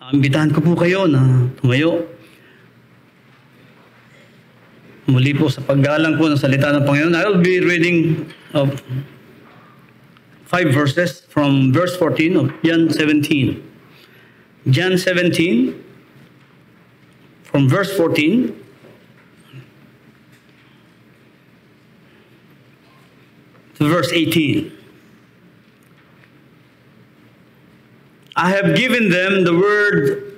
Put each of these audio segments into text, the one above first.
Imbitahan ko po kayo na tumayo. Muli po sa paggalang po ng salita ng Panginoon. I will be reading 5 verses from verse 14 of John 17. John 17, from verse 14 to verse 18. I have given them the word,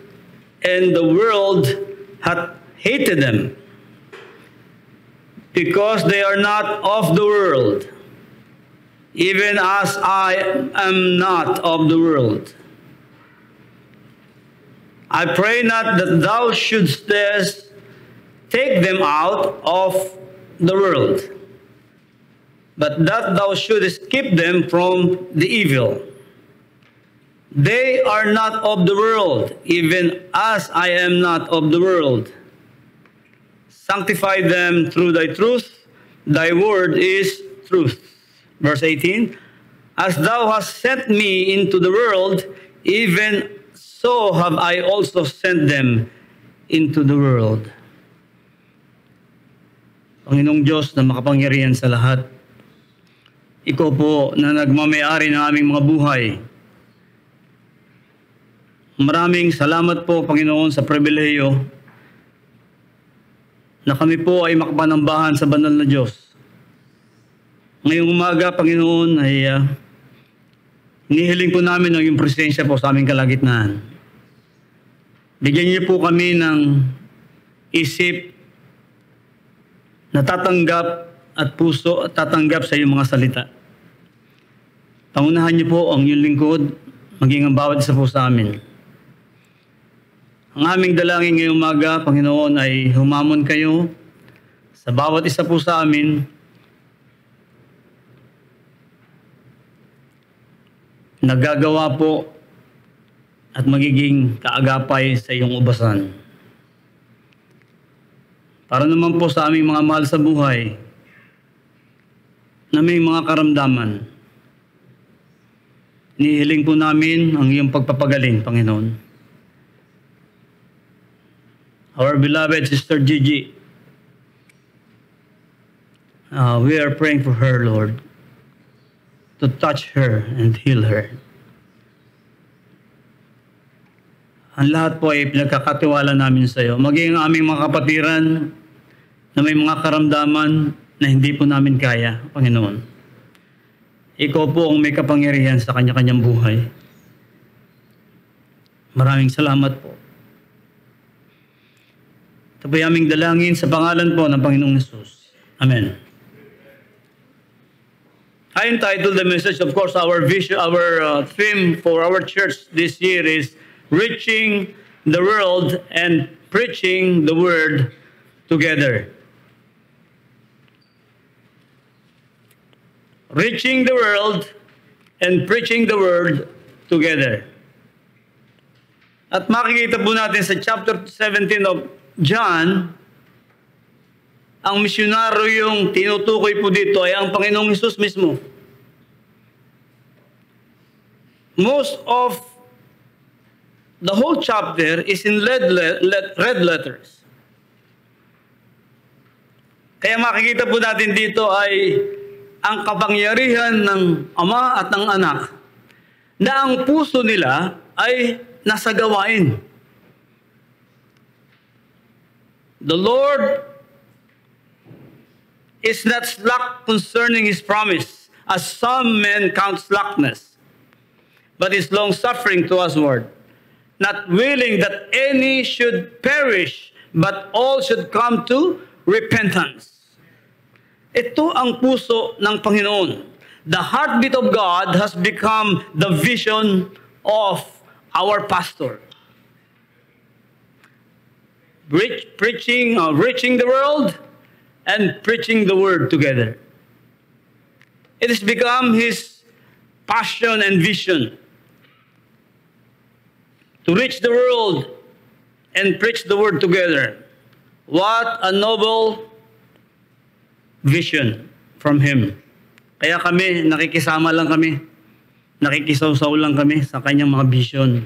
and the world hath hated them, because they are not of the world, even as I am not of the world. I pray not that thou shouldst take them out of the world, but that thou shouldest keep them from the evil. They are not of the world, even as I am not of the world. Sanctify them through thy truth. Thy word is truth. Verse 18, as thou hast sent me into the world, even so have I also sent them into the world. Panginoong Diyos na makapangyarihan sa lahat, ikaw po na nagmamayari ng aming mga buhay. Maraming salamat po, Panginoon, sa pribilehiyo na kami po ay makapanambahan sa banal na Diyos. Ngayong umaga, Panginoon, ay hinihiling po namin ang iyong presensya po sa aming kalagitnaan. Bigyan niyo po kami ng isip na tatanggap at puso at tatanggap sa iyong mga salita. Pangunahan niyo po ang iyong lingkod, maging ang bawat isa po sa amin. Ang aming dalangin ngayong umaga, Panginoon, ay humamon kayo sa bawat isa po sa amin nagagawa po at magiging kaagapay sa iyong ubasan. Para naman po sa aming mga mahal sa buhay na may mga karamdaman, inihiling po namin ang iyong pagpapagaling, Panginoon. Our beloved Sister Gigi, we are praying for her, Lord, to touch her and heal her. Ang lahat po ay pinagkakatiwala namin sa iyo. Maging ang aming mga kapatiran na may mga karamdaman na hindi po namin kaya, Panginoon. Ikaw po ang may kapangyarihan sa kanya-kanyang buhay. Maraming salamat po. Ito po aming dalangin sa pangalan po ng Panginoong Hesus. Amen. I entitled the message, of course, our vision, our theme for our church this year is Reaching the World and Preaching the Word Together. Reaching the world and preaching the Word together. At makikita po natin sa chapter 17 of John, ang misyonaryo yung tinutukoy po dito ay ang Panginoong Hesus mismo. Most of the whole chapter is in red letters. Kaya makikita po natin dito ay ang kapangyarihan ng Ama at ng Anak na ang puso nila ay nasa gawain. The Lord is not slack concerning His promise, as some men count slackness, but is long-suffering to usward, not willing that any should perish, but all should come to repentance. Ito ang puso ng Panginoon. The heartbeat of God has become the vision of our pastor. Reaching the world and preaching the word together. It has become his passion and vision to reach the world and preach the word together. What a noble vision from him. Kaya kami, nakikisama lang kami, nakikisawsaw lang kami sa kanyang mga vision.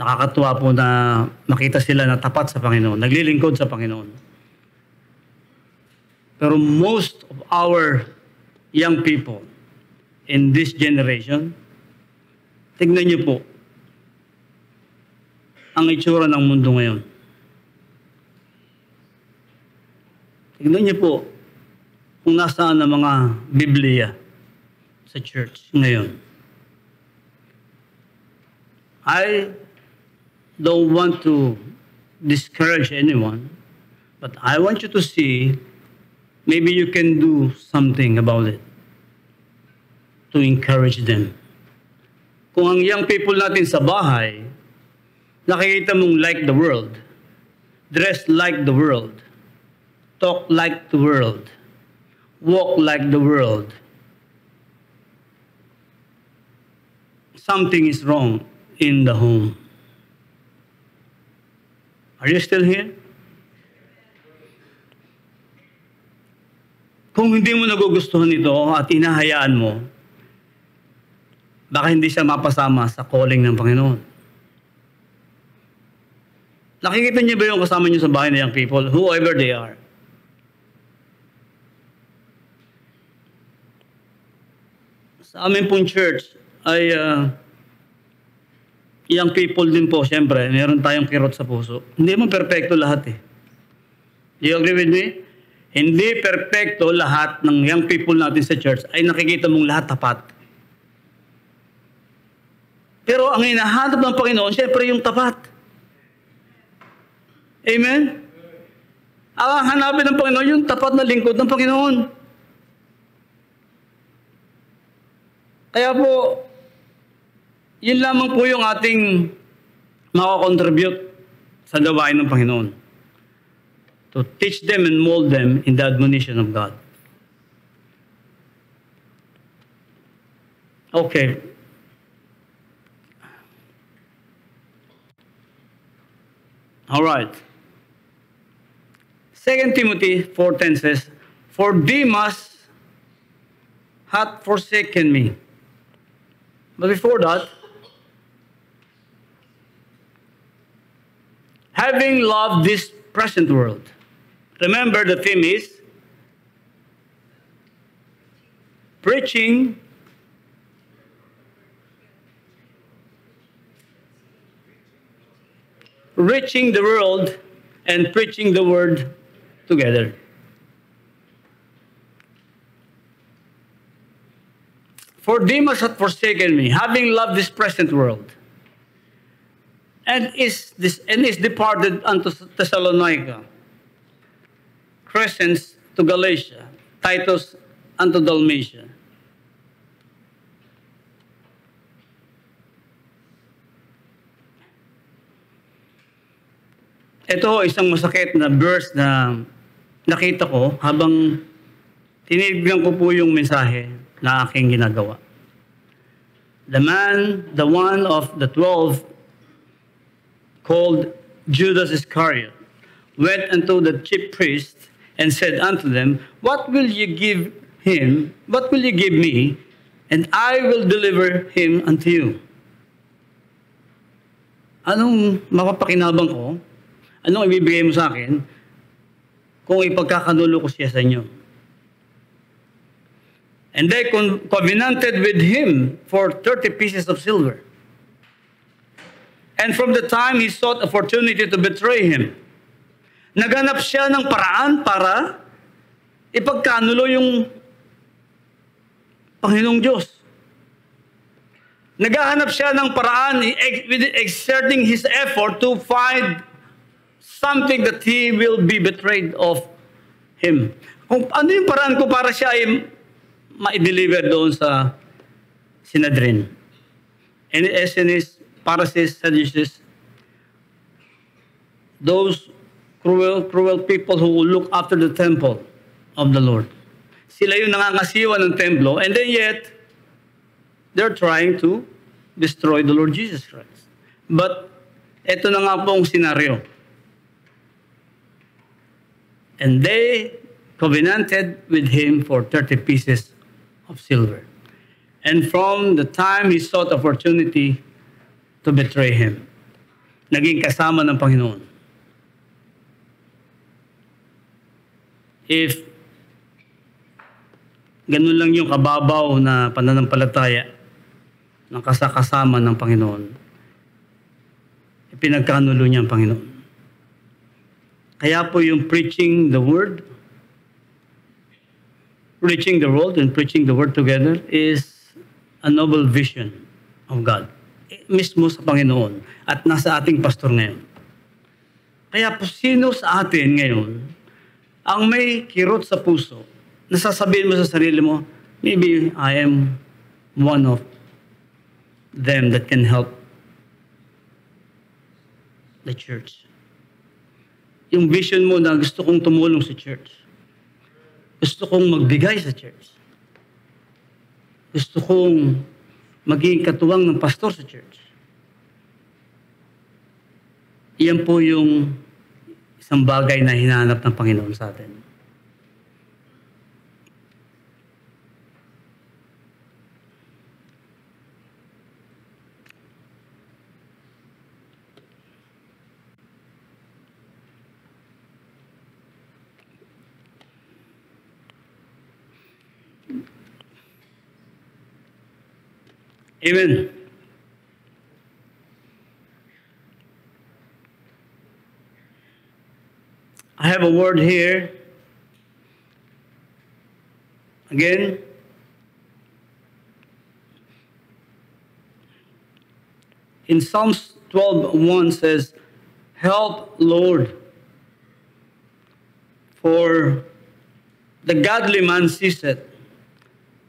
Nakakatuwa po na makita sila na tapat sa Panginoon, naglilingkod sa Panginoon. Pero most of our young people in this generation, tignan niyo po ang itsura ng mundo ngayon. Tignan niyo po kung nasaan ang mga Biblia sa church ngayon. I don't want to discourage anyone, but I want you to see maybe you can do something about it to encourage them. Kung ang young people natin sa bahay, nakikita mong like the world, dress like the world, talk like the world, walk like the world, something is wrong in the home. Are you still here? Kung hindi mo nagugustuhan ito at inahayaan mo, baka hindi siya mapasama sa calling ng Panginoon. Nakikita niyo ba yung kasama niyo sa bahay na young people, whoever they are? Sa amin pong church ay young people din po, siyempre, meron tayong kirot sa puso. Hindi mo perfecto lahat eh. Do you agree with me? Hindi perfecto lahat ng young people natin sa church ay nakikita mong lahat tapat. Pero ang hinahanap ng Panginoon, siyempre yung tapat. Amen? Ang hanapin ng Panginoon, yung tapat na lingkod ng Panginoon. Kaya po, yun lamang po yung ating makakontribute sa gawain ng Panginoon. To teach them and mold them in the admonition of God. Okay. All right. 2 Timothy 4:10 says, "For Demas hath forsaken me." But before that, having loved this present world. Remember, the theme is preaching reaching the world and preaching the word together. For Demas hath forsaken me, having loved this present world, and is departed unto Thessalonica, Crescens to Galatia, Titus unto Dalmatia. Ito isang masakit na verse na nakita ko habang tinignan ko po yung mensahe na aking ginagawa. The one of the 12 called Judas Iscariot, went unto the chief priests and said unto them, "What will ye give him? What will ye give me? And I will deliver him unto you." Anong mapapakinabang ko? Anong ibibigay mo sa akin kung ipagkakanulo ko siya sa inyo? And they covenanted with him for 30 pieces of silver. And from the time he sought opportunity to betray him, naganap siya ng paraan para ipagkanulo yung Panginoong Diyos. Naghahanap siya ng paraan, exerting his effort to find something that he will be betrayed of him. Kung ano yung paraan ko para siya ay ma-deliver doon sa Sinadrin. And Essenes, Pharisees, Sadducees, those cruel people who look after the temple of the Lord. Sila yung nangangasiwa ng templo, and then yet, they're trying to destroy the Lord Jesus Christ. But, ito na nga pong senaryo. And they covenanted with him for 30 pieces of silver. And from the time he sought opportunity to betray him. naging kasama ng Panginoon. If ganun lang yung kababaw na pananampalataya ng kasama ng Panginoon, ipinagkanulo niya ang Panginoon. Kaya po yung preaching the word and preaching the word together is a noble vision of God. Mismo sa Panginoon at nasa ating pastor ngayon. Kaya po sino sa atin ngayon ang may kirot sa puso, nasasabihin mo sa sarili mo, maybe I am one of them that can help the church. Yung vision mo na gusto kong tumulong sa church. Gusto kong magbigay sa church. Gusto kong maging katuwang ng pastor sa church. Iyan po yung isang bagay na hinahanap ng Panginoon sa atin. Amen. I have a word here. Again. In Psalms 12:1 says, "Help, Lord, for the godly man ceaseth,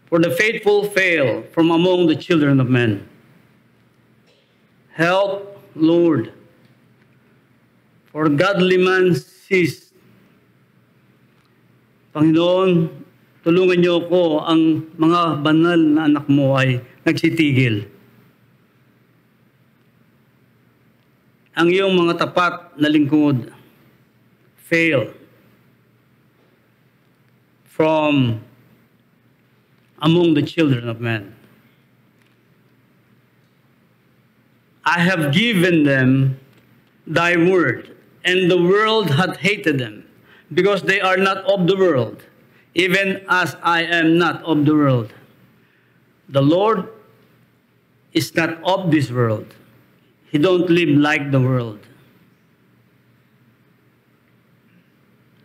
for the faithful fail from among the children of men." Help, Lord, for godly man cease. Panginoon, tulungan niyo ko, ang mga banal na anak mo ay nagsitigil. Ang iyong mga tapat na lingkod fail from among the children of men. I have given them thy word, and the world hath hated them, because they are not of the world, even as I am not of the world. The Lord is not of this world. He don't live like the world.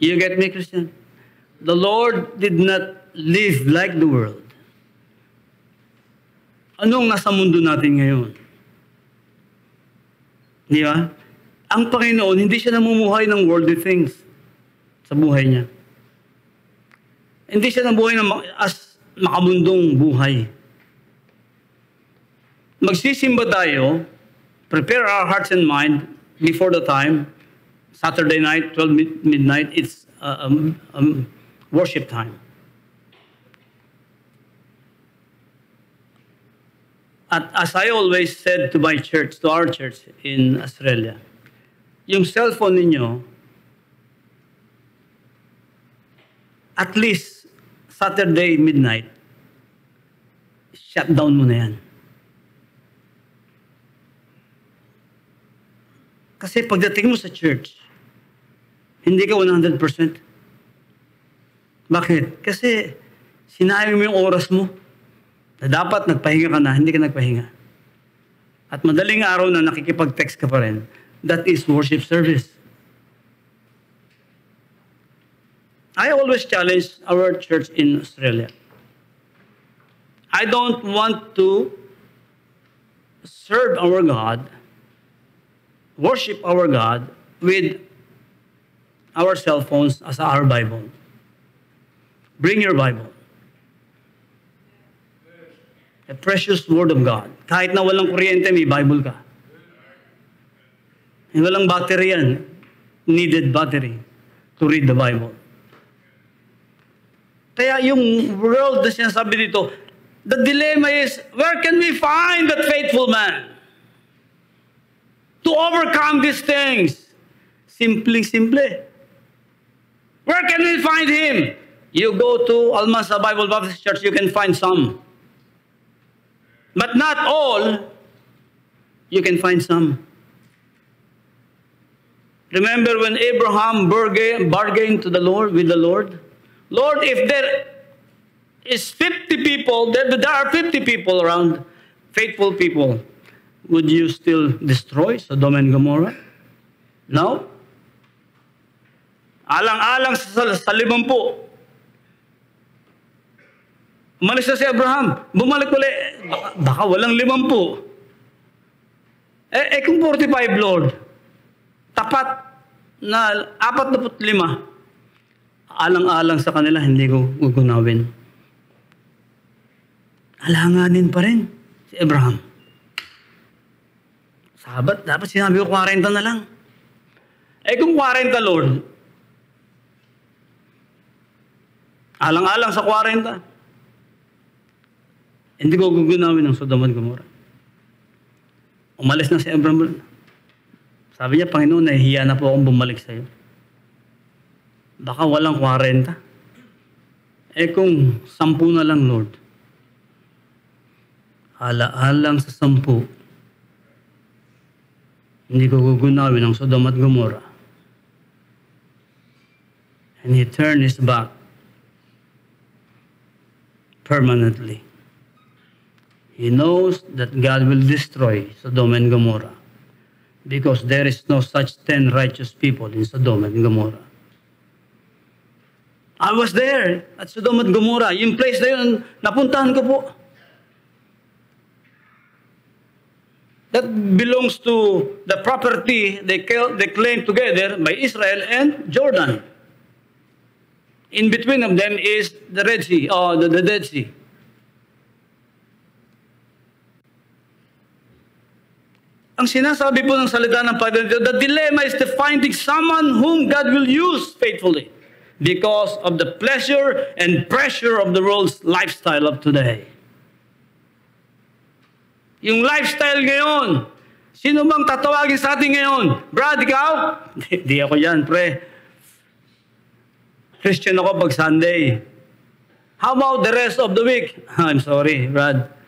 You get me, Christian? The Lord did not live like the world. Anong nasa mundo natin ngayon? Di ba? Ang Panginoon, hindi siya namumuhay ng worldly things sa buhay niya. Hindi siya nabuhay as makamundong buhay. Magsisimba tayo, prepare our hearts and mind before the time, Saturday night, 12 midnight, it's worship time. At as I always said to my church, to our church in Australia, yung cellphone ninyo, at least Saturday midnight, shut down mo na yan. Kasi pagdating mo sa church, hindi ka 100%. Bakit? Kasi sinayang mo yung oras mo. Na dapat nagpahinga ka na, hindi ka nagpahinga. At madaling araw na nakikipag-text ka pa rin, that is worship service. I always challenge our church in Australia. I don't want to serve our God, worship our God with our cell phones as our Bible. Bring your Bible. The precious Word of God. Kahit na walang kuryente, may Bible ka. And walang battery yan. Needed battery to read the Bible. Kaya yung world na sinasabi dito, the dilemma is, where can we find that faithful man to overcome these things? Simple. Where can we find him? You go to Almasa Bible Baptist Church, you can find some. But not all, you can find some. Remember when Abraham bargained to the Lord with the Lord? Lord, if there is 50 people, there are 50 people around, faithful people, would you still destroy Sodom and Gomorrah? No. Alang-alang sa 50. Umalis na si Abraham. Bumalik ulit. Baka walang 50. Kung 45, Lord, tapat na 45, alang-alang sa kanila, hindi ko gugunawin. Alanganin pa rin si Abraham. Sabat, dapat sinabi ko 40 na lang. Kung 40, Lord, alang-alang sa 40, hindi ko gugunawin ng Sodom at Gomorrah. Umalis na si Abraham. Sabi niya, Panginoon, nahihiya na po akong bumalik sa iyo. Baka walang 40. Kung 10 na lang, Lord. Ala-alang sa 10. Hindi ko gugunawin ang Sodom at Gomorrah. And he turned his back permanently. He knows that God will destroy Sodom and Gomorrah because there is no such 10 righteous people in Sodom and Gomorrah. I was there at Sodom and Gomorrah. Yung place na yun, napuntahan ko po. That belongs to the property they claim together by Israel and Jordan. In between of them is the Red Sea, the Dead Sea. Ang sinasabi po ng salita ng Panginoon, the dilemma is to finding someone whom God will use faithfully because of the pleasure and pressure of the world's lifestyle of today. Yung lifestyle ngayon, sino bang tatawagin sa atin ngayon? Brad, ikaw? Di ako yan, pre. Christian ako pag Sunday. How about the rest of the week? I'm sorry, Brad.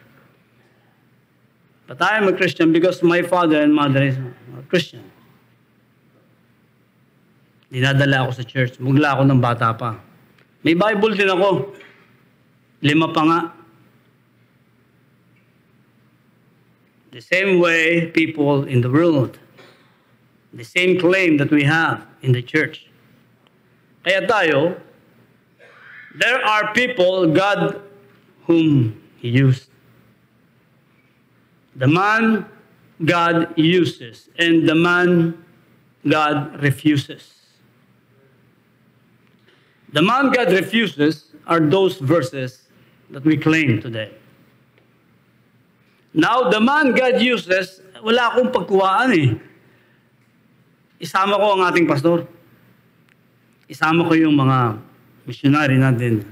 But I am a Christian because my father and mother is a Christian. Dinadala ako sa church. Mugla ako ng bata pa. May Bible din ako. 5 pa nga. The same way people in the world. The same claim that we have in the church. Kaya tayo, there are people, God, whom He used. The man God uses and the man God refuses. The man God refuses are those verses that we claim today. Now, the man God uses, wala akong pagkuhaan eh. Isama ko ang ating pastor. Isama ko yung mga missionary natin,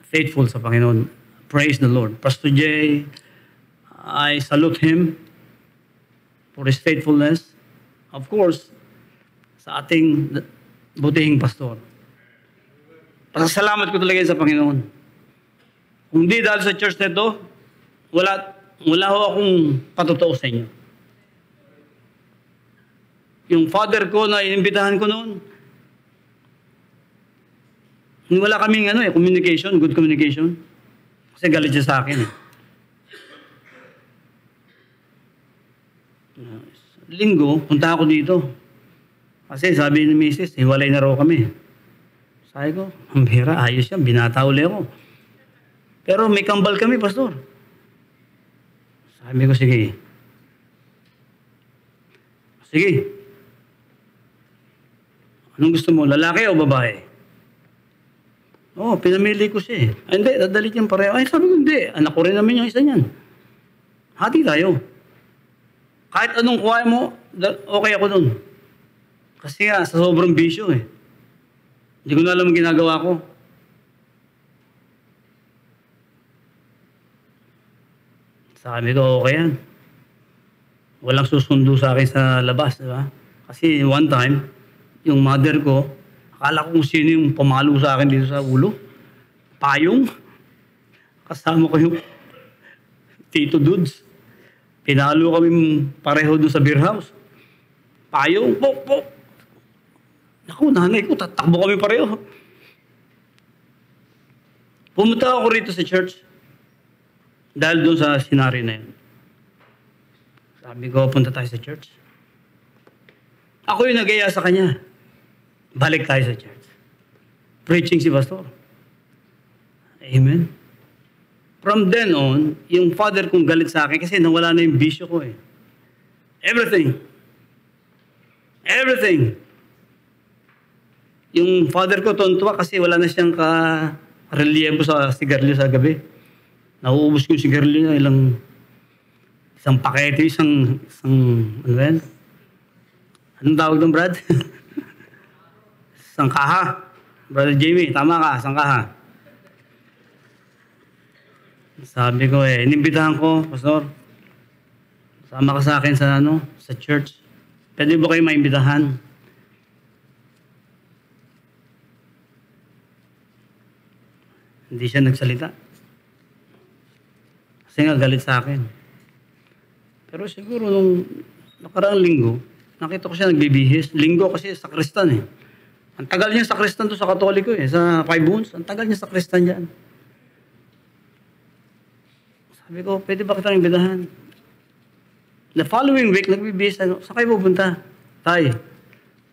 faithful sa Panginoon. Praise the Lord. Pastor Jay, I salute him for his faithfulness. Of course, sa ating butihing pastor. Pasasalamat ko talaga sa Panginoon. Kung di dahil sa church na ito, wala ho akong patotoo sa inyo. Yung father ko na inimbitahan ko noon, wala kaming communication, good communication. Kasi galit siya sa akin eh. Linggo, punta ako dito. Kasi sabi ni Mrs., hiwalay na raw kami. Sabi ko, ang bira, ayos yan, binata uli ako. Pero may kambal kami, pastor. Sabi ko, sige. Sige. Anong gusto mo, lalaki o babae? Pinamili ko siya eh. Hindi, dadalit yung pareho. Ay, sabi ko, hindi. Anak ko rin naman yung isa niyan. Hati tayo. Kahit anong kuha mo, okay ako dun. Kasi nga, sa sobrang bisyo eh. Hindi ko na alam ang ginagawa ko. Sabi ko, okay yan. Walang susundo sa akin sa labas, di ba? Kasi one time, yung mother ko, akala ko kung sino yung pamalo sa akin dito sa ulo. Payong. Kasama ko yung Tito Dudes. Pinalo kami pareho doon sa beer house. Payong, pok. Naku, nanay ko, tatakbo kami pareho. Pumunta ako rito sa church dahil doon sa senaryo na yun. Sabi ko, punta tayo sa church. Ako yung nag-aya sa kanya. Balik tayo sa church. Preaching si pastor. Amen. From then on, yung father kong galit sa akin kasi nawala na yung bisyo ko eh. Everything. Everything. Yung father ko tontuwa kasi wala na siyang ka-reliebo sa sigarilyo sa gabi. Nauubos ko yung sigarilyo niya, isang pakete, isang ano yan? Anong tawag doon, Brad? Isang kaha. Brother Jamie, tama ka, isang kaha. Sabi ko inimbitahan ko, pastor, sama ka sa akin sa church. Pwede ba kayo maimbitahan? Hindi siya nagsalita. Kasi nga galit sa akin. Pero siguro nung nakaraang linggo, nakita ko siya nagbibihis. Linggo kasi sa Kristan eh. Ang tagal niya sa Kristan to sa Katoliko eh. Sa 5 bones, ang tagal niya sa Kristan dyan. Sabi ko, pwede ba kita imbitahan? The following week, nagbibihis, saan kayo pupunta? Tay.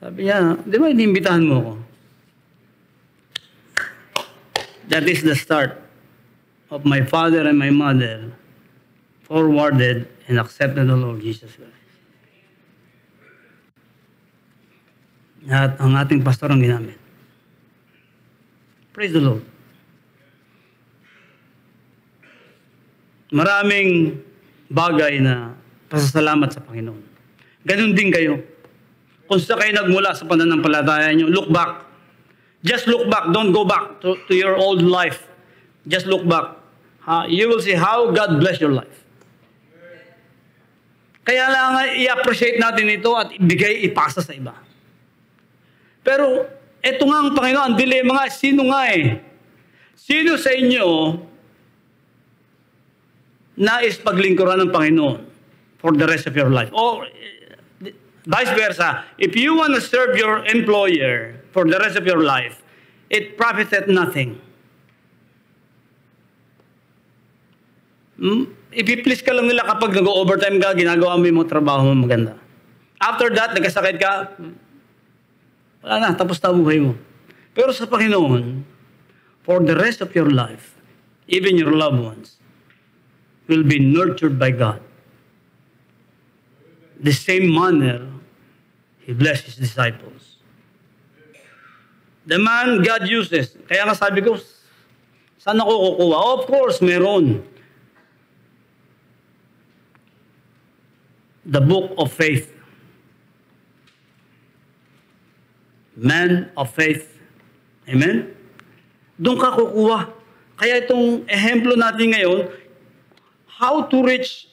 Sabi niya, di ba iniimbitahan mo ako? That is the start of my father and my mother forwarded and accepted the Lord Jesus Christ. At ang ating pastor ang ginamit. Praise the Lord. Maraming bagay na pasasalamat sa Panginoon. Ganun din kayo. Kung sa kayo nagmula sa pananampalataya nyo, look back. Just look back. Don't go back to your old life. Just look back. You will see how God bless your life. Kaya lang i-appreciate natin ito at ibigay, ipasa sa iba. Pero eto nga ang Panginoon, ang dilemma nga, sino nga Sino sa inyo nais paglingkuran ng Panginoon for the rest of your life? Or vice versa, if you want to serve your employer for the rest of your life, it profiteth nothing. Ipi-please ka lang nila kapag nag-overtime ka, ginagawa mo yung mga trabaho mo maganda. After that, nagkasakit ka, wala na, tapos na buhay mo. Pero sa Panginoon, for the rest of your life, even your loved ones, will be nurtured by God. The same manner, He blessed His disciples. The man God uses. Kaya nga sabi ko, saan ako kukuha? Of course, meron. The book of faith. Man of faith. Amen? Doon ka kukuha. Kaya itong ehemplo natin ngayon, how to reach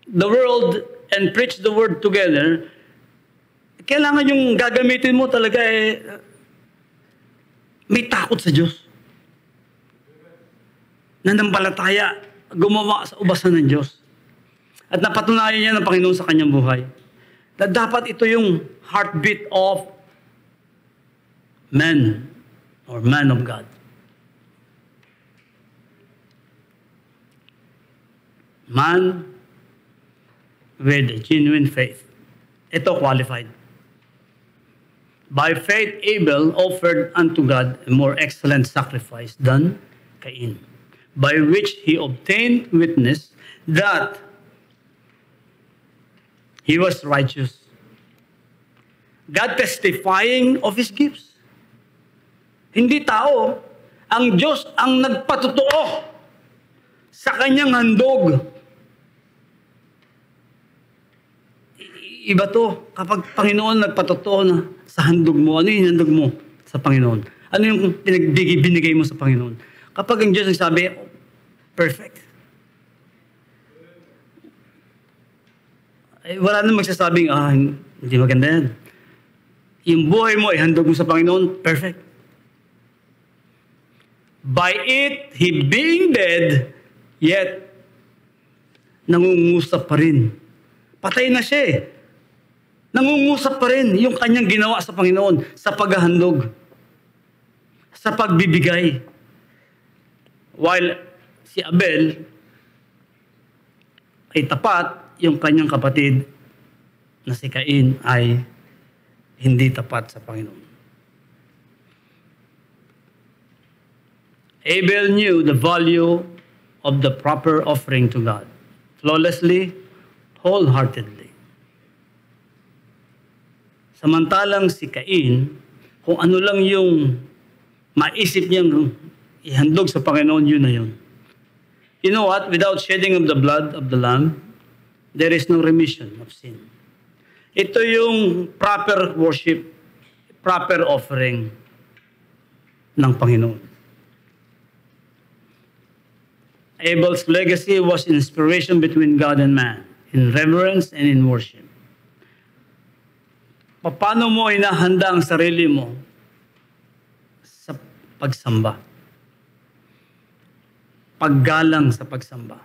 the world and preach the word together, kailangan yung gagamitin mo talaga may takot sa Diyos. Nanampalataya, gumawa sa ubasan ng Diyos. At napatunayan niya ng Panginoon sa kanyang buhay. Na dapat ito yung heartbeat of man or man of God. Man with a genuine faith. Ito qualified. By faith, Abel offered unto God a more excellent sacrifice than Cain, by which he obtained witness that he was righteous. God testifying of His gifts. Hindi tao. Ang Diyos ang nagpatotoo sa kanyang handog. Iba to. Kapag Panginoon nagpatotoo na sa handog mo, ano yung handog mo sa Panginoon? Ano yung binigay mo sa Panginoon? Kapag ang Diyos nagsabi, perfect. Wala nang magsasabing, hindi maganda yan. Yung buhay mo ay handog mo sa Panginoon, perfect. By it, he being dead, yet nangungusap pa rin. Patay na siya Nangungusap pa rin yung kanyang ginawa sa Panginoon sa paghahandog, sa pagbibigay. While si Abel ay tapat, yung kanyang kapatid na si Cain ay hindi tapat sa Panginoon. Abel knew the value of the proper offering to God, flawlessly, wholeheartedly. Samantalang si Cain, kung ano lang yung maisip niyang ihandog sa Panginoon, yun na yun. You know what? Without shedding of the blood of the Lamb, there is no remission of sin. Ito yung proper worship, proper offering ng Panginoon. Abel's legacy was inspiration between God and man, in reverence and in worship. Paano mo inahanda ang sarili mo sa pagsamba? Paggalang sa pagsamba.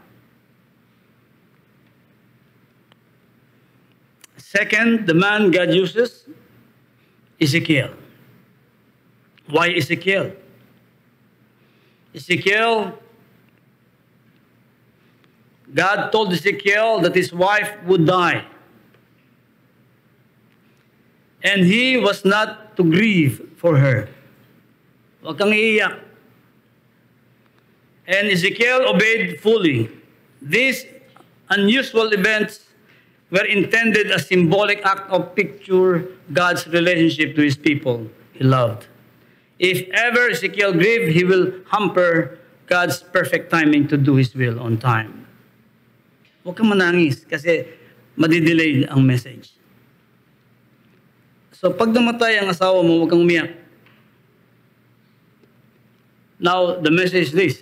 Second, the man God uses, Ezekiel. Why Ezekiel? Ezekiel, God told Ezekiel that his wife would die. And he was not to grieve for her. Huwag kang iiyak. And Ezekiel obeyed fully. These unusual events were intended as symbolic act of picture God's relationship to his people he loved. If ever Ezekiel grieved, he will hamper God's perfect timing to do his will on time. Huwag kang manangis kasi madidelay ang message. So pag namatay ang asawa mo, huwag kang umiyak. Now, the message is this.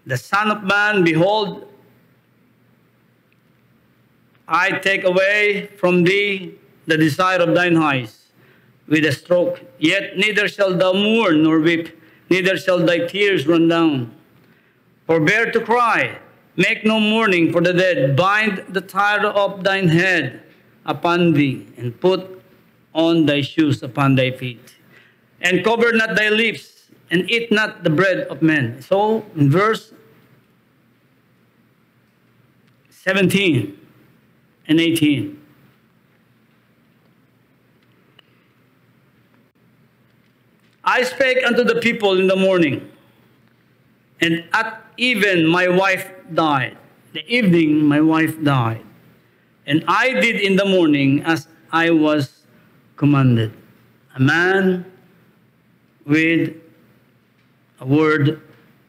The Son of Man, behold, I take away from thee the desire of thine eyes with a stroke. Yet neither shalt thou mourn nor weep, neither shall thy tears run down. Forbear to cry, make no mourning for the dead. Bind the tire of thine head upon thee, and put on thy shoes upon thy feet. And cover not thy lips, and eat not the bread of men. So, in verse 17 and 18. I spake unto the people in the morning, and at even my wife died. The evening my wife died. And I did in the morning as I was commanded. A man with a word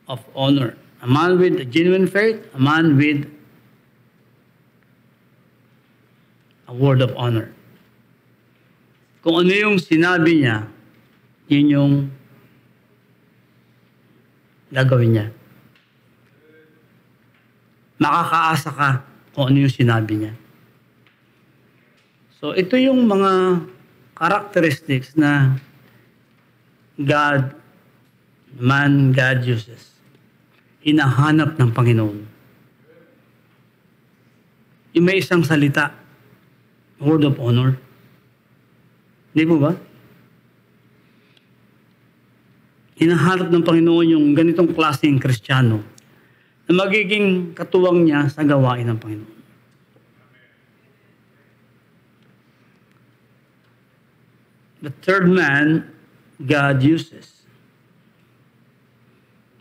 of honor. A man with a genuine faith. A man with a word of honor. Kung ano yung sinabi niya, yun yung gagawin niya. Makakaasa ka kung ano yung sinabi niya. So, ito yung mga characteristics na God uses. Hinahanap ng Panginoon. Yung may isang salita, word of honor. Hindi po ba? Hinahanap ng Panginoon yung ganitong klaseng Kristiyano na magiging katuwang niya sa gawain ng Panginoon. The third man God uses.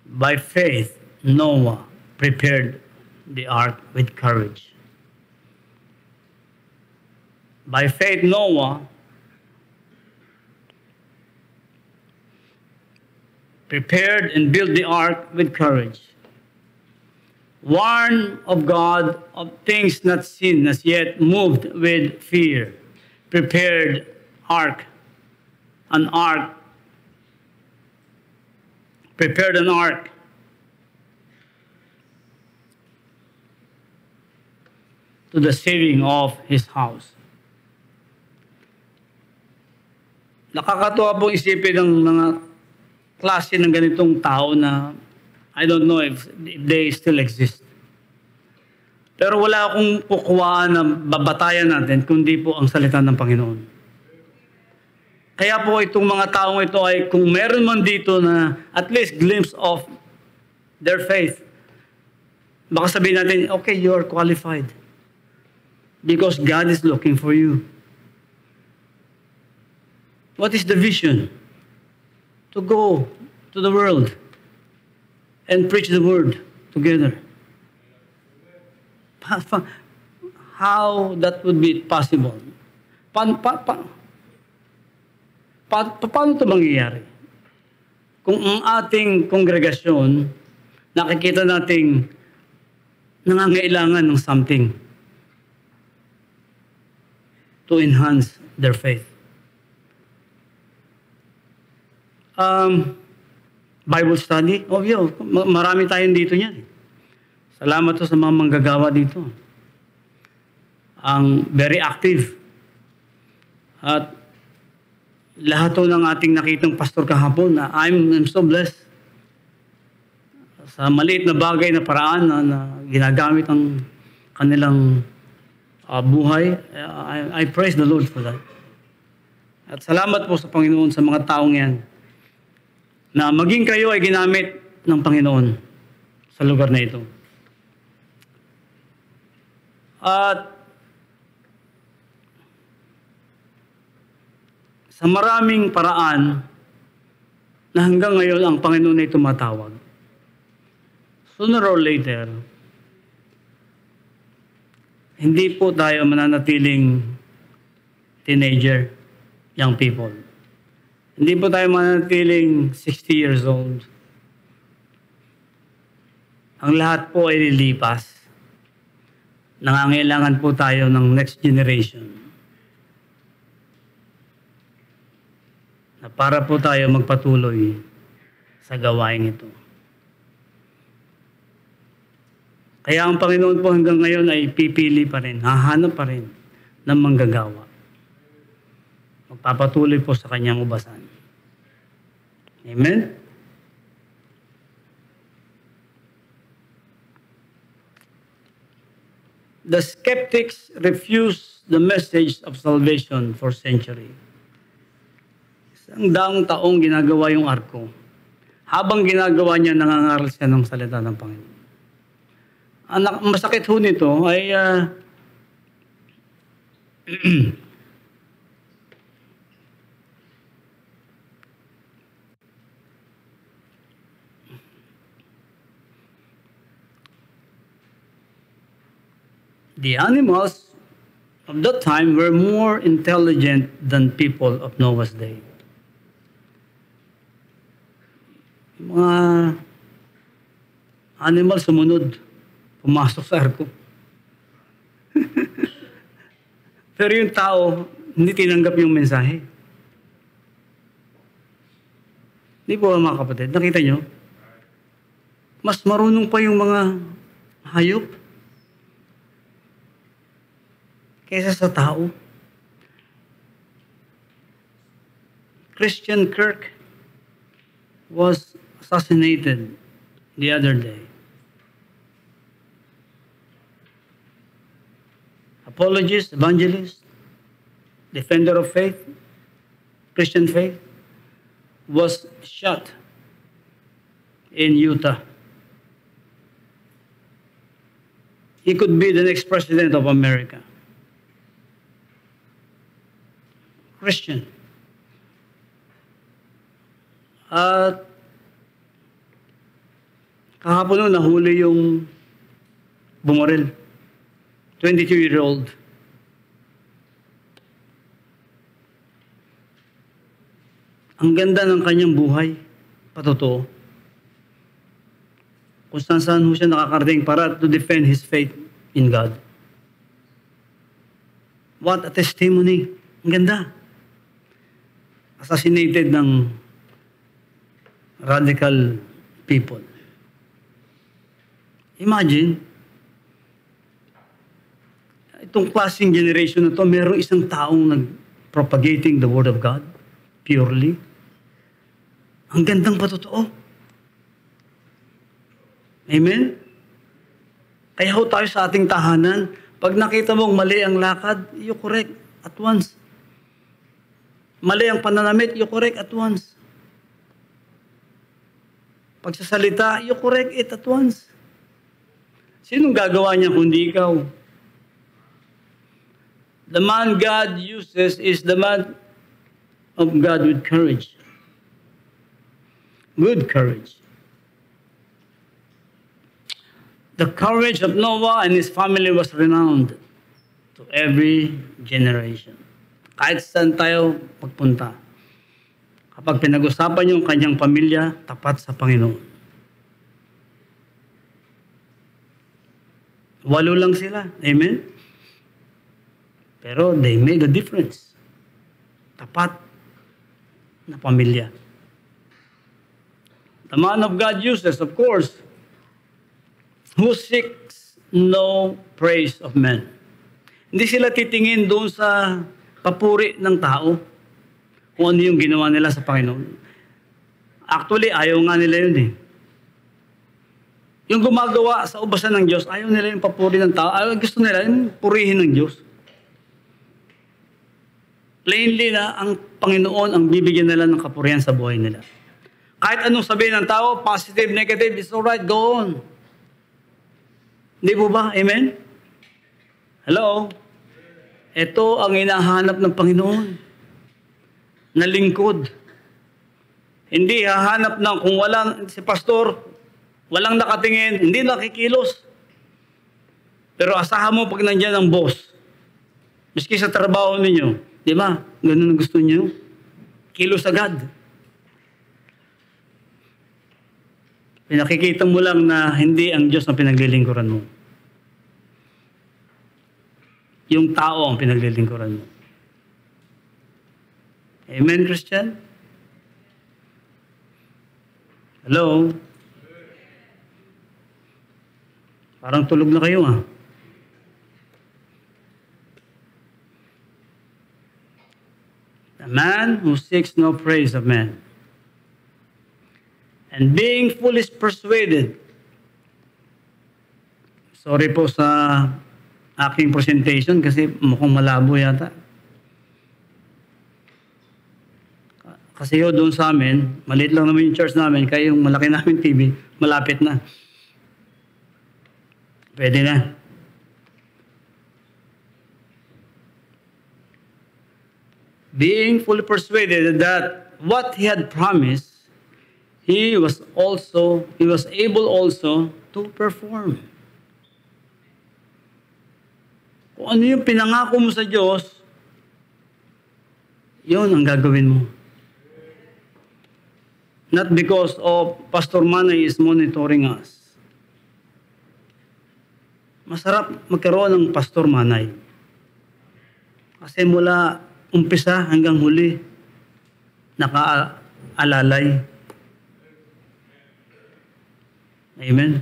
By faith, Noah prepared the ark with courage. By faith, Noah prepared and built the ark with courage. Warned of God of things not seen, as yet moved with fear. Prepared an ark. Prepared an ark. To the saving of his house. Nakakatuwa pong isipin ng mga klase ng ganitong tao na I don't know if they still exist. Pero wala akong kukuhaan na babatayan natin, kundi po ang salita ng Panginoon. Kaya po itong mga taong ito ay kung meron man dito na at least glimpse of their faith, baka sabihin natin, okay, you are qualified. Because God is looking for you. What is the vision? To go to the world and preach the word together. How that would be possible? Paano ito mangyayari? Kung ang ating kongregasyon, nakikita nating nangangailangan ng something to enhance their faith. Bible study? Oh, yeah, marami tayong dito niyan. Salamat to sa mga manggagawa dito. Ang very active. At lahat to ng ating nakitang pastor kahapon, I'm so blessed. Sa maliit na bagay na paraan na ginagamit ang kanilang buhay, I praise the Lord for that. At salamat po sa Panginoon sa mga taong yan na maging kayo ay ginamit ng Panginoon sa lugar na ito. At sa maraming paraan na hanggang ngayon ang Panginoon ay tumatawag. Sooner or later, hindi po tayo mananatiling teenager, young people. Hindi po tayo mananatiling 60 years old. Ang lahat po ay lilipas. Nangangailangan po tayo ng next generation. Na para po tayo magpatuloy sa gawain ito. Kaya ang Panginoon po hanggang ngayon ay pipili pa rin, hahanap pa rin ng manggagawa. Magpapatuloy po sa kanyang ubasan. Amen? The skeptics refused the message of salvation for centuries. Isang daang taong ginagawa yung arko. Habang ginagawa niya, nangangaral siya ng salita ng Panginoon. Ang masakit ho nito ay the animals of that time were more intelligent than people of Noah's day. Mga animal sumunod, pumasok sa arko. Pero yung tao, hindi tinanggap yung mensahe. Hindi po mga kapatid, nakita nyo? Mas marunong pa yung mga hayop kaysa sa tao. Christian Kirk was assassinated the other day. Apologist, evangelist, defender of faith, Christian faith, was shot in Utah. He could be the next president of America. Christian. At kahapon nung nahuli yung bumaril. 22-year-old. Ang ganda ng kanyang buhay. Patotoo. Kung saan ho siya nakakarating para to defend his faith in God. What a testimony. Ang ganda. Assassinated ng radical people. Imagine, itong klaseng generation na to, mayroong isang taong nag-propagating the Word of God purely. Ang gandang patotoo. Amen? Kaya ho tayo sa ating tahanan, pag nakita mong mali ang lakad, you correct at once. Mali ang pananamit, you correct at once. Pagsasalita, you correct it at once. Sinong gagawa niya kundi ikaw? The man God uses is the man of God with courage. Good courage. The courage of Noah and his family was renowned to every generation. Kahit saan tayo pagpunta, kapag pinag-usapan yung kanyang pamilya, tapat sa Panginoon. 8 lang sila. Amen? Pero they made a difference. Tapat na pamilya. The man of God uses, of course, who seeks no praise of men. Hindi sila titingin doon sa papuri ng tao kung ano yung ginawa nila sa Panginoon. Actually, ayaw nga nila yun eh. Yung gumagawa sa ubasan ng Diyos, ayaw nila yung papuri ng tao. Ayaw, gusto nila yung purihin ng Diyos. Plainly na ang Panginoon ang bibigyan nila ng kapurihan sa buhay nila. Kahit anong sabihin ng tao, positive, negative, it's alright, go on. Hindi po ba? Amen? Hello? Ito ang hinahanap ng Panginoon. Na lingkod. Hindi hahanap ng kung walang si pastor, walang nakatingin, hindi nakikilos. Pero asahan mo pag nandiyan ang boss. Miski sa trabaho ninyo, di ba? Ganun ang gusto niyo. Kilos agad. Pinakikita mo lang na hindi ang Diyos ang pinaglilingkuran mo. Yung tao ang pinaglilingkuran mo. Amen, Christian? Hello? Parang tulog na kayo, ah. The man who seeks no praise of men, and being fully persuaded. Sorry po sa aking presentation kasi mukhang malabo yata. Kasi yun doon sa amin, maliit lang naman yung church namin, kaya yung malaki namin TV, malapit na. Pwede na. Being fully persuaded that what he had promised, he was able also to perform. Kung ano yung pinangako mo sa Diyos, yun ang gagawin mo. Not because of Pastor Manay is monitoring us. Masarap magkaroon ng Pastor Manay. Kasi mula umpisa hanggang huli, nakaalalay. Amen.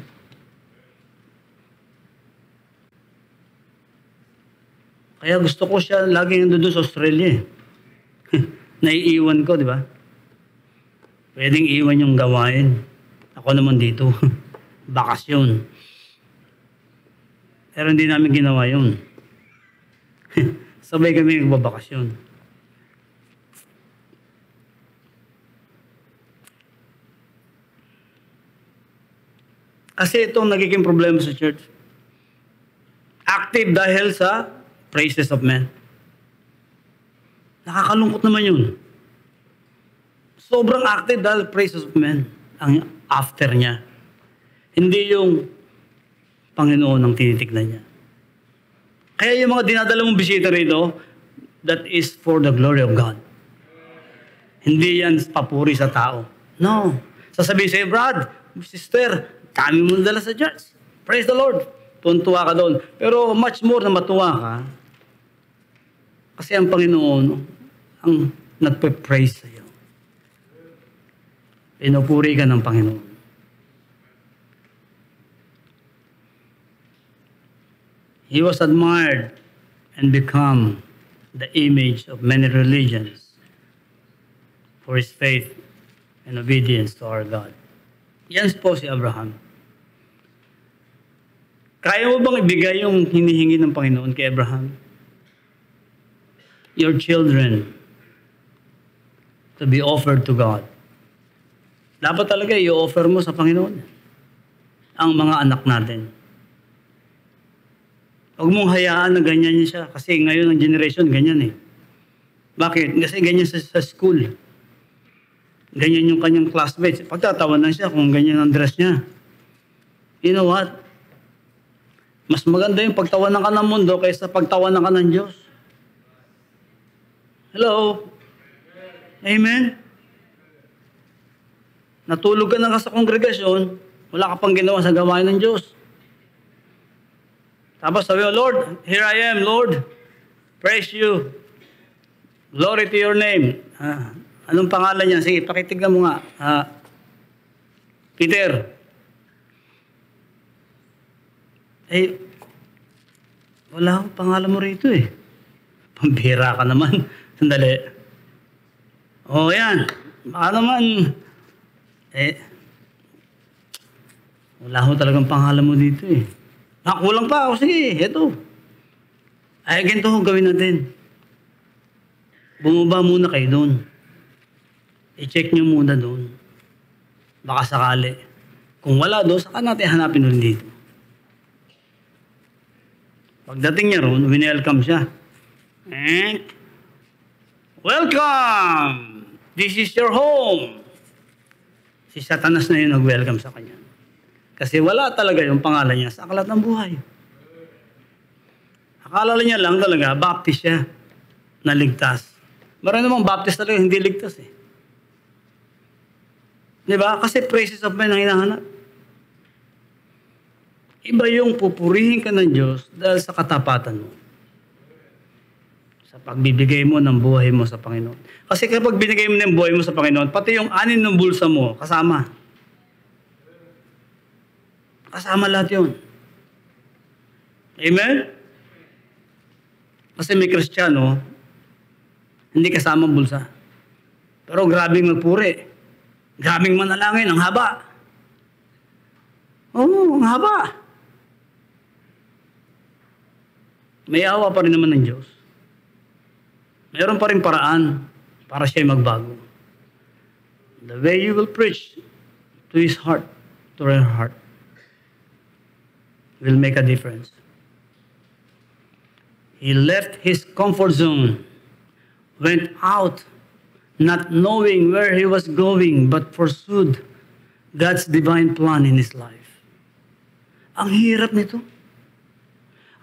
Kaya gusto ko siya laging nandun sa Australia. Naiiwan ko, di ba? Pwedeng iwan yung gawain. Ako naman dito. Bakasyon. Pero hindi namin ginawa yun. Sabay kami nagbabakasyon. Kasi itong nagiging problema sa church. Active dahil sa praises of men. Nakakalungkot naman yun. Sobrang active dahil praises of men ang after niya. Hindi yung Panginoon ang tinitignan niya. Kaya yung mga dinadala mong bisita rito, that is for the glory of God. Hindi yan papuri sa tao. No. Sasabihin sa'yo, Brad, sister, kami mo dala sa church. Praise the Lord. Tuntua ka doon. Pero much more na matuwa ka, kasi ang Panginoon ang nagpe-praise sa'yo. Pinupuri ka ng Panginoon. He was admired and become the image of many religions for his faith and obedience to our God. Yan po si Abraham. Kaya mo bang ibigay yung hinihingi ng Panginoon kay Abraham? Your children to be offered to God. Dapat talaga i-offer mo sa Panginoon ang mga anak natin. Huwag mong hayaan na ganyan siya. Kasi ngayon ang generation, ganyan eh. Bakit? Kasi ganyan sa school. Ganyan yung kanyang classmates. Pagtatawan lang siya kung ganyan ang dress niya. You know what? Mas maganda yung pagtawanan ka ng mundo kaysa pagtawanan ka ng Diyos. Hello? Amen? Natulog ka na ka sa kongregasyon, wala ka pang ginawa sa gawain ng Diyos. Tapos sabi mo, Lord, here I am, Lord. Praise you. Glory to your name. Anong pangalan niya? Sige, pakitignan mo nga. Peter. Wala akong pangalan mo rito eh. Pambira ka naman. Sandali. Yan. Baka naman, wala akong talagang pangalan mo dito eh. Kulang pa ako. Sige, eto. Ganito gawin natin. Bumaba muna kayo doon. I-check nyo muna doon. Baka sakali. Kung wala doon, saka natin hanapin ulit dito. Pagdating niya roon, winelcome siya. Welcome! This is your home. Si Satanas na yun nag-welcome sa kanya. Kasi wala talaga yung pangalan niya sa aklat ng buhay. Akala niya lang talaga, baptist siya, na ligtas. Marami namang baptist talaga, hindi ligtas eh. Diba? Kasi praises of men ang hinahanap. Iba yung pupurihin ka ng Diyos dahil sa katapatan mo. Sa pagbibigay mo ng buhay mo sa Panginoon. Kasi kapag binigay mo ng buhay mo sa Panginoon, pati yung anin ng bulsa mo, kasama. Kasama lahat yun. Amen? Kasi may Kristiyano, hindi kasama bulsa. Pero grabing magpuri. Grabing manalangin, ang haba. Ang haba. May awa pa rin naman ng Diyos. Mayroon pa rin paraan para siya magbago. The way you will preach to his heart, to her heart, will make a difference. He left his comfort zone, went out, not knowing where he was going, but pursued God's divine plan in his life. Ang hirap nito.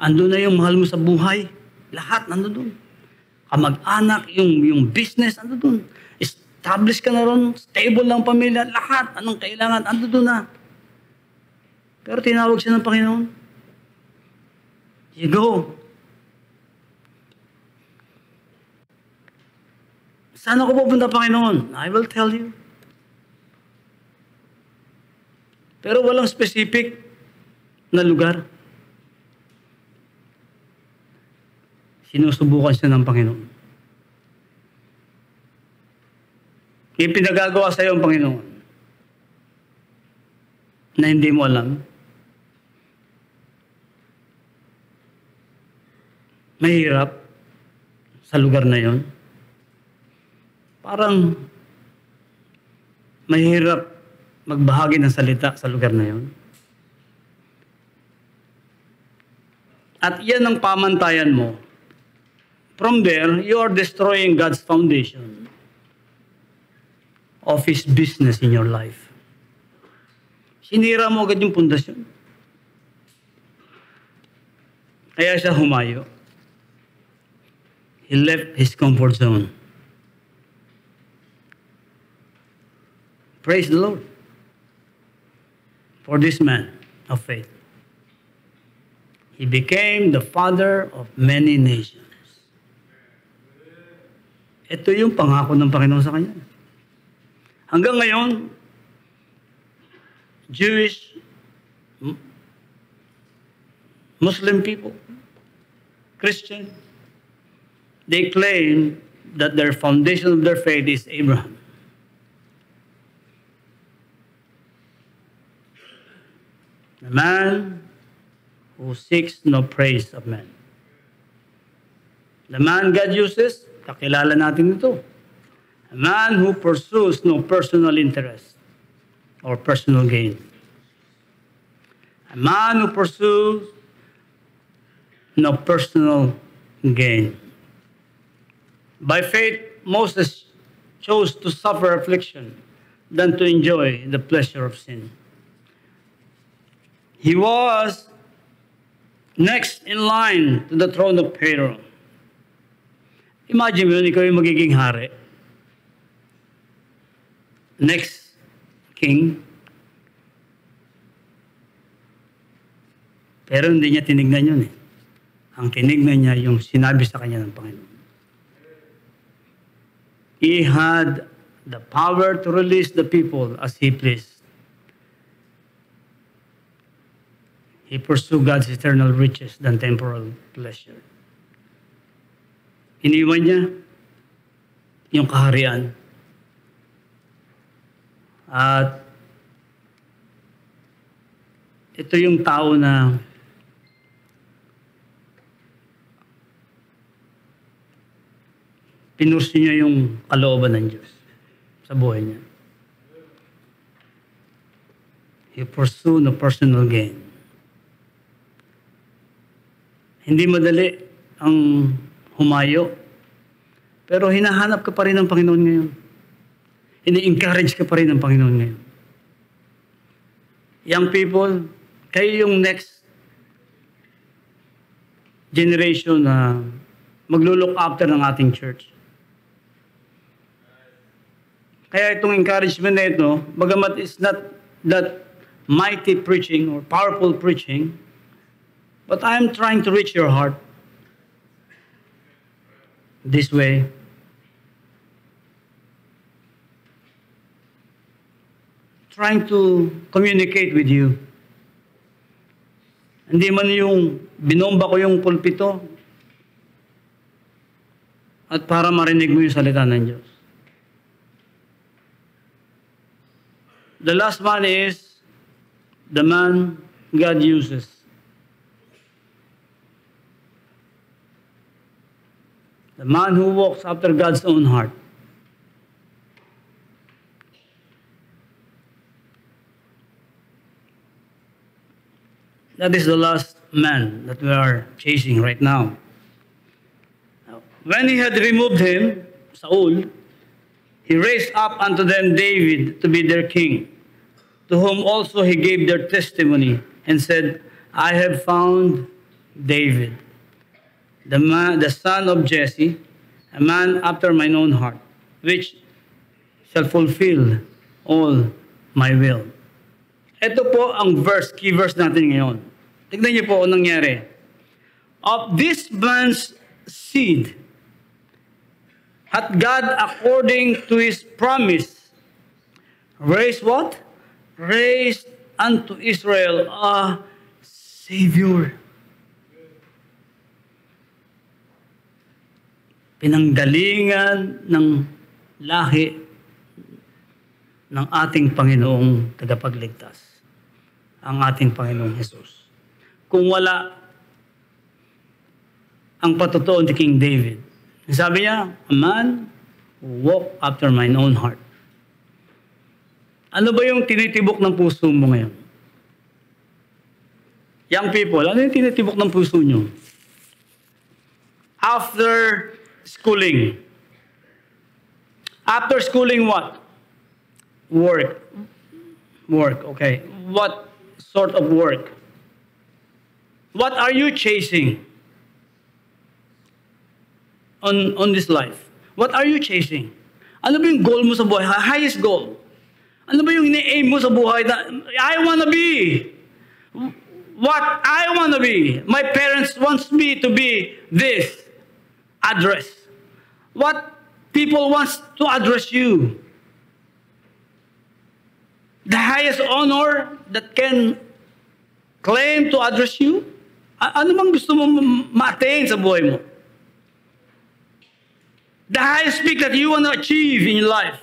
Andun na yung mahal mo sa buhay. Lahat nandun doon. Kamag-anak, yung business, andun doon. Establish ka na ron, stable lang pamilya, lahat, anong kailangan, andun doon na. Pero tinawag siya ng Panginoon. You go. Saan ako pupunta, Panginoon? I will tell you. Pero walang specific na lugar. Sinusubukan siya ng Panginoon. May pinagagawa sa iyo ang Panginoon na hindi mo alam. Mahirap sa lugar na yon. Parang mahirap magbahagi ng salita sa lugar na yon. At yan ang pamantayan mo. From there, you are destroying God's foundation of His business in your life. Sinira mo agad yung pundasyon. Kaya siya humayo. He left his comfort zone. Praise the Lord for this man of faith. He became the father of many nations. Ito yung pangako ng Panginoon sa kanya. Hanggang ngayon, Jewish, Muslim people, Christian, they claim that their foundation of their faith is Abraham. The man who seeks no praise of men. The man God uses, kakilala natin ito. A man who pursues no personal interest or personal gain. A man who pursues no personal gain. By faith, Moses chose to suffer affliction than to enjoy the pleasure of sin. He was next in line to the throne of Pharaoh. Imagine mo yun, ikaw yung magiging hari. Next king. Pero hindi niya tinignan yun eh. Ang tinignan niya yung sinabi sa kanya ng Panginoon. He had the power to release the people as he pleased. He pursued God's eternal riches than temporal pleasure. Iniwan niya yung kaharian. At ito yung tao na pinursi niya yung kalooban ng Diyos sa buhay niya. He pursued no personal gain. Hindi madali ang humayo, pero hinahanap ka pa rin ng Panginoon ngayon. Ini-encourage ka pa rin ng Panginoon ngayon. Young people, kayo yung next generation na maglo-look after ng ating church. Kaya itong encouragement na ito, bagamat it's not that mighty preaching or powerful preaching, but I'm trying to reach your heart this way. Trying to communicate with you. Hindi man yung binomba ko yung pulpito at para marinig mo yung salita ng Diyos. The last one is the man God uses. The man who walks after God's own heart. That is the last man that we are chasing right now. When he had removed him, Saul, he raised up unto them David to be their king, to whom also he gave their testimony, and said, I have found David, the son of Jesse, a man after mine own heart, which shall fulfill all my will. Ito po ang key verse natin ngayon. Tignan niyo po anong nangyari. Of this man's seed, hath God according to his promise raised what? Raised unto Israel a Savior. Pinanggalingan ng lahi ng ating Panginoong tagapagligtas, ang ating Panginoong Jesus. Kung wala ang patutuon ni King David, sabi niya, a man who walk after mine own heart. Ano ba yung tinitibok ng puso mo ngayon? Young people, ano yung tinitibok ng puso nyo? After schooling. After schooling what? Work. Work, okay. What sort of work? What are you chasing on this life? What are you chasing? Ano ba yung goal mo sa buhay? Highest goal. Ano ba yung ini-aim mo sa buhay na, I wanna be what I wanna be. My parents wants me to be this address. What people wants to address you. The highest honor that can claim to address you. Ano bang gusto mo ma-attain sa buhay mo? The highest peak that you want to achieve in your life.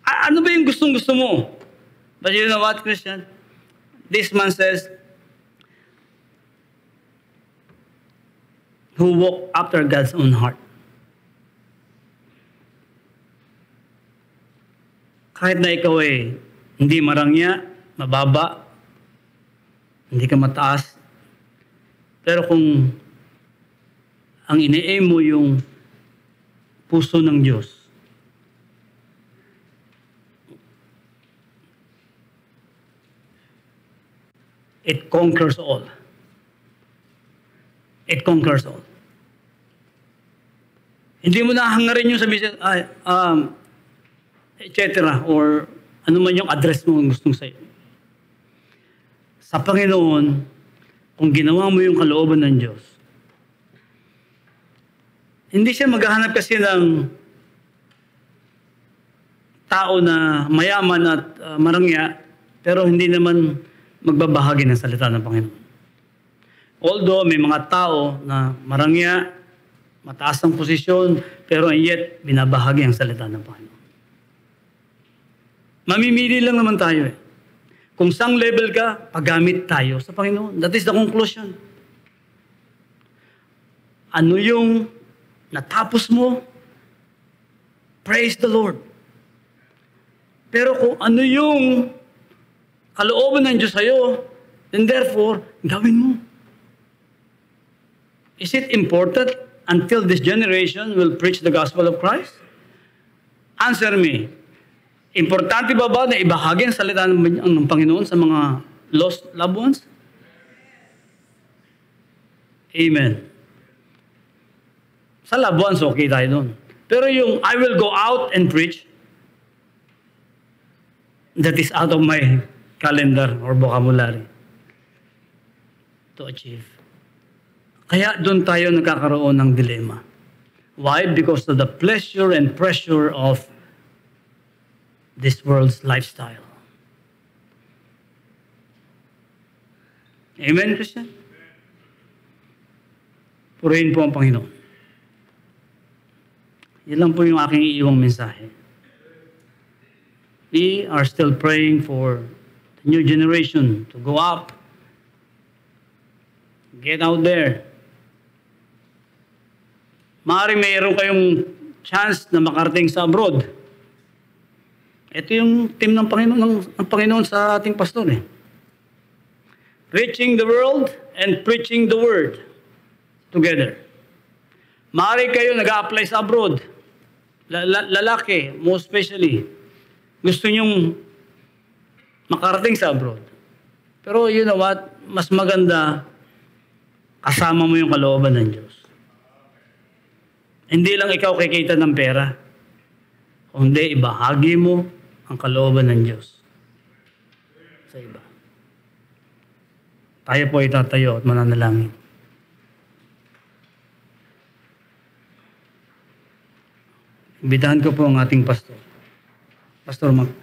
Ano ba yung gustong-gusto mo? But you know what, Christian? This man says, who walk after God's own heart. Kahit na ikaw ay hindi marangya, mababa, hindi ka mataas, pero kung ang ine-aim mo yung puso ng Diyos, it conquers all. It conquers all. Hindi mo na hangarin yung sabihin, etc. or ano man yung address mo ang gustong sa'yo. Sa Panginoon, kung ginawa mo yung kalooban ng Diyos, hindi siya maghahanap kasi ng tao na mayaman at marangya, pero hindi naman magbabahagi ng salita ng Panginoon. Although may mga tao na marangya, mataas ang posisyon, pero yet binabahagi ang salita ng Panginoon. Mamimili lang naman tayo eh. Kung sang level ka, paggamit tayo sa Panginoon. That is the conclusion. Ano yung natapos mo? Praise the Lord. Pero kung ano yung kalooban ng Diyos sa'yo, then therefore, gawin mo. Is it important until this generation will preach the gospel of Christ? Answer me. Importante ba na ibahagi ang salita ng Panginoon sa mga lost loved ones? Amen. Sa loved ones, okay tayo doon. Pero yung I will go out and preach, that is out of my calendar or vocabulary to achieve. Kaya doon tayo nagkakaroon ng dilema. Why? Because of the pleasure and pressure of this world's lifestyle. Amen, Christian? Purihin po ang Panginoon. Yan lang po yung aking iiwang mensahe. We are still praying for the new generation to go up. Get out there. Maaaring mayroon kayong chance na makarating sa abroad. Ito yung team ng Panginoon sa ating pastor eh. Reaching the world and preaching the word together. Maaaring kayo nag-a-apply sa abroad. Lalaki, most especially. Gusto nyong makarating sa abroad. Pero you know what? Mas maganda kasama mo yung kalooban ng Diyos. Hindi lang ikaw kikita ng pera, kundi ibahagi mo ang kalooban ng Diyos sa iba. Tayo po itatayo at mananalangin. Imbitahan ko po ang ating pastor. Pastor Mac.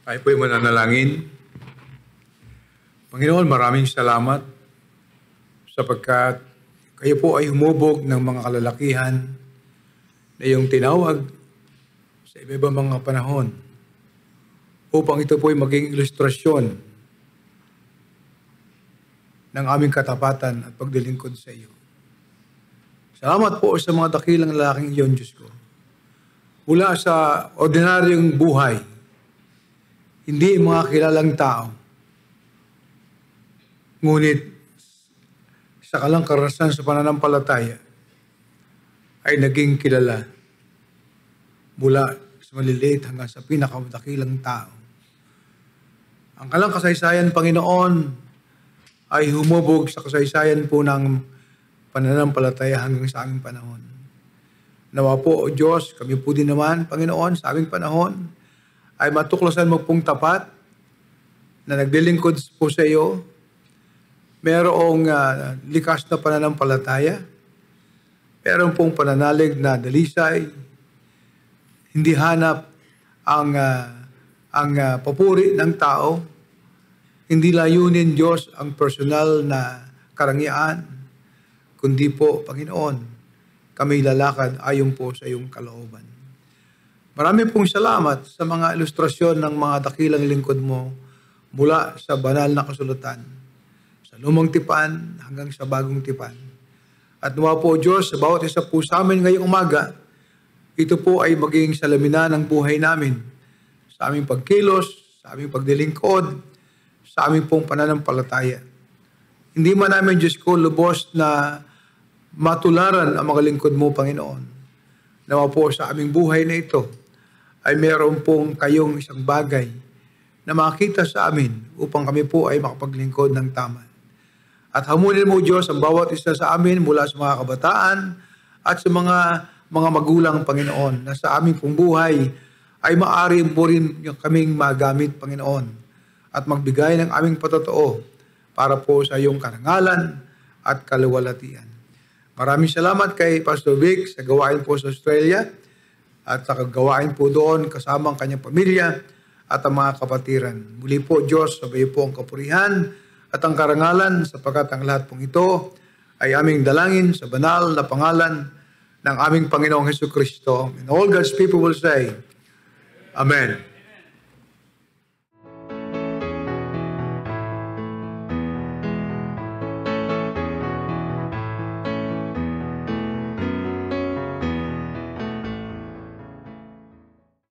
Tayo po'y mananalangin. Panginoon, maraming salamat sapagkat kayo po ay humubog ng mga kalalakihan na iyong tinawag sa iba-ibang mga panahon upang ito po'y maging ilustrasyon ng aming katapatan at pagdilingkod sa iyo. Salamat po sa mga dakilang lalaking iyon, Diyos ko. Mula sa ordinaryong buhay, hindi mga kilalang tao, ngunit sa kalang karasan sa pananampalataya ay naging kilala mula sa maliliit hanggang sa pinakadakilang tao. Ang kalang kasaysayan, Panginoon, ay humubog sa kasaysayan po ng pananampalataya hanggang sa aming panahon. Nawa po, O Diyos, kami po din naman, Panginoon, sa aming panahon, ay matuklasan mo pong tapat na naglilingkod po sa iyo. Merong likas na pananampalataya. Meron pong pananalig na dalisay. Hindi hanap ang papuri ng tao. Hindi layunin, Diyos, ang personal na karangyaan. Kundi po, Panginoon, kami lalakad ayon po sa iyong kalooban. Marami pong salamat sa mga ilustrasyon ng mga dakilang lingkod mo mula sa banal na kasulatan, sa lumang tipan hanggang sa bagong tipan. At nawa po, Diyos, sa bawat isa po sa amin ngayong umaga, ito po ay maging salamina ng buhay namin, sa aming pagkilos, sa aming pagdilingkod, sa aming pong pananampalataya. Hindi man namin, Diyos ko, lubos na matularan ang mga lingkod mo, Panginoon. Nawa po sa aming buhay na ito ay meron pong kayong isang bagay na makita sa amin upang kami po ay makapaglingkod ng tama. At hamunin mo, Diyos, ang bawat isa sa amin mula sa mga kabataan at sa mga magulang, Panginoon, na sa aming pong buhay ay maaari mo rin kaming magamit, Panginoon, at magbigay ng aming patotoo para po sa iyong karangalan at kaluwalhatian. Maraming salamat kay Pastor Vic sa gawain po sa Australia at sa gawain po doon kasama ang kanyang pamilya at ang mga kapatiran. Muli po, Diyos, sabay po ang kapurihan at ang karangalan sapagkat ang lahat pong ito ay aming dalangin sa banal na pangalan ng aming Panginoong Hesukristo. And all God's people will say, Amen.